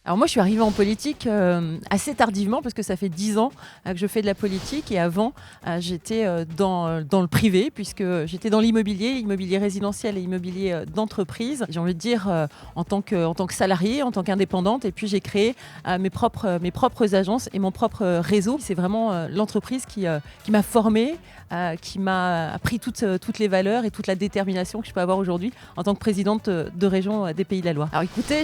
Alors moi, je suis arrivée en politique assez tardivement parce que ça fait 10 ans que je fais de la politique et avant, j'étais dans le privé puisque j'étais dans immobilier résidentiel et immobilier d'entreprise. J'ai envie de dire en tant que salariée, en tant qu'indépendante et puis j'ai créé mes propres agences et mon propre réseau. C'est vraiment l'entreprise qui m'a formée, qui m'a appris toutes les valeurs et toute la détermination que je peux avoir aujourd'hui en tant que présidente de région des Pays de la Loire. Alors écoutez,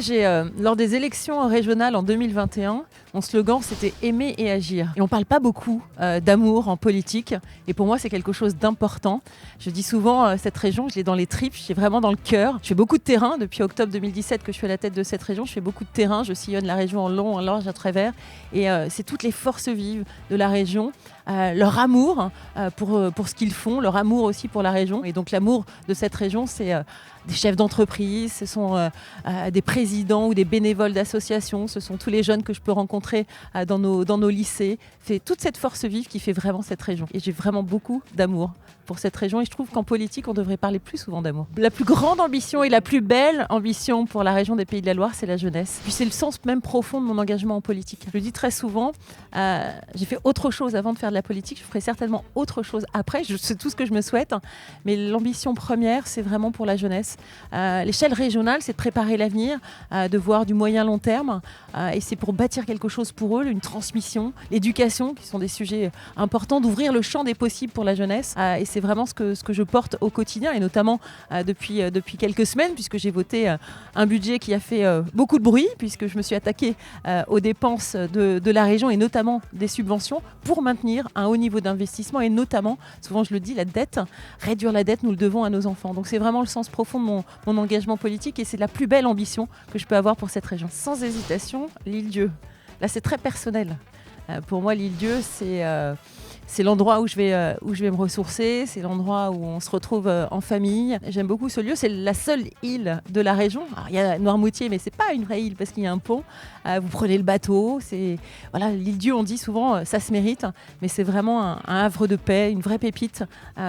lors des élections régionales en 2021, mon slogan c'était aimer et agir. Et on parle pas beaucoup d'amour en politique et pour moi c'est quelque chose d'important. Je dis souvent cette région, je l'ai dans les tripes, je l'ai vraiment dans le cœur. Je fais beaucoup de terrain depuis octobre 2017 que je suis à la tête de cette région. Je fais beaucoup de terrain, je sillonne la région en long, en large, à travers et c'est toutes les forces vives de la région. Leur amour pour ce qu'ils font, leur amour aussi pour la région. Et donc l'amour de cette région, c'est des chefs d'entreprise, ce sont des présidents ou des bénévoles d'associations, ce sont tous les jeunes que je peux rencontrer dans nos lycées. C'est toute cette force vive qui fait vraiment cette région. Et j'ai vraiment beaucoup d'amour pour cette région et je trouve qu'en politique, on devrait parler plus souvent d'amour. La plus grande ambition et la plus belle ambition pour la région des Pays de la Loire, c'est la jeunesse. Puis c'est le sens même profond de mon engagement en politique. Je le dis très souvent, j'ai fait autre chose avant de faire de la politique, je ferai certainement autre chose après, c'est tout ce que je me souhaite, mais l'ambition première, c'est vraiment pour la jeunesse. L'échelle régionale, c'est de préparer l'avenir, de voir du moyen long terme, et c'est pour bâtir quelque chose pour eux, une transmission, l'éducation, qui sont des sujets importants, d'ouvrir le champ des possibles pour la jeunesse, et c'est vraiment ce que je porte au quotidien, et notamment depuis quelques semaines, puisque j'ai voté un budget qui a fait beaucoup de bruit, puisque je me suis attaquée aux dépenses de la région, et notamment des subventions, pour maintenir un haut niveau d'investissement, et notamment, souvent je le dis, la dette, réduire la dette, nous le devons à nos enfants. Donc c'est vraiment le sens profond de mon engagement politique, et c'est la plus belle ambition que je peux avoir pour cette région. Sans hésitation, l'Île-Dieu. Là, c'est très personnel. Pour moi, l'Île-Dieu, c'est l'endroit où je vais me ressourcer, c'est l'endroit où on se retrouve en famille. J'aime beaucoup ce lieu, c'est la seule île de la région. Alors, il y a Noirmoutier, mais c'est pas une vraie île parce qu'il y a un pont. Vous prenez le bateau, voilà, l'Île-Dieu, on dit souvent, ça se mérite, mais c'est vraiment un havre de paix, une vraie pépite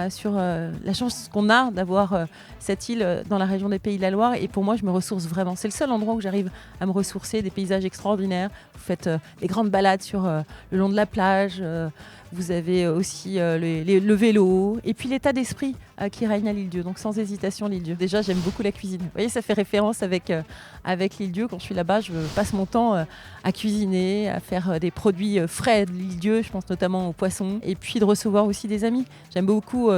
sur la chance qu'on a d'avoir cette île dans la région des Pays de la Loire. Et pour moi, je me ressource vraiment. C'est le seul endroit où j'arrive à me ressourcer, des paysages extraordinaires. Vous faites les grandes balades sur le long de la plage. Vous avez aussi le vélo et puis l'état d'esprit qui règne à l'Île-Dieu. Donc sans hésitation, l'Île-Dieu. Déjà, j'aime beaucoup la cuisine. Vous voyez, ça fait référence avec l'Île-Dieu. Quand je suis là-bas, je passe mon temps à cuisiner, à faire des produits frais de l'Île-Dieu. Je pense notamment aux poissons. Et puis de recevoir aussi des amis. J'aime beaucoup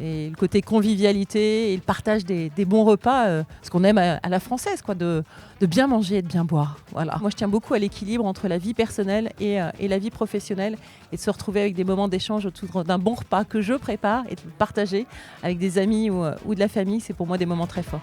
et le côté convivialité et le partage des bons repas, ce qu'on aime à la française, quoi, de bien manger et de bien boire. Voilà. Moi, je tiens beaucoup à l'équilibre entre la vie personnelle et la vie professionnelle et de se retrouver avec des moments d'échange autour d'un bon repas que je prépare et de le partager avec des amis ou de la famille. C'est pour moi des moments très forts.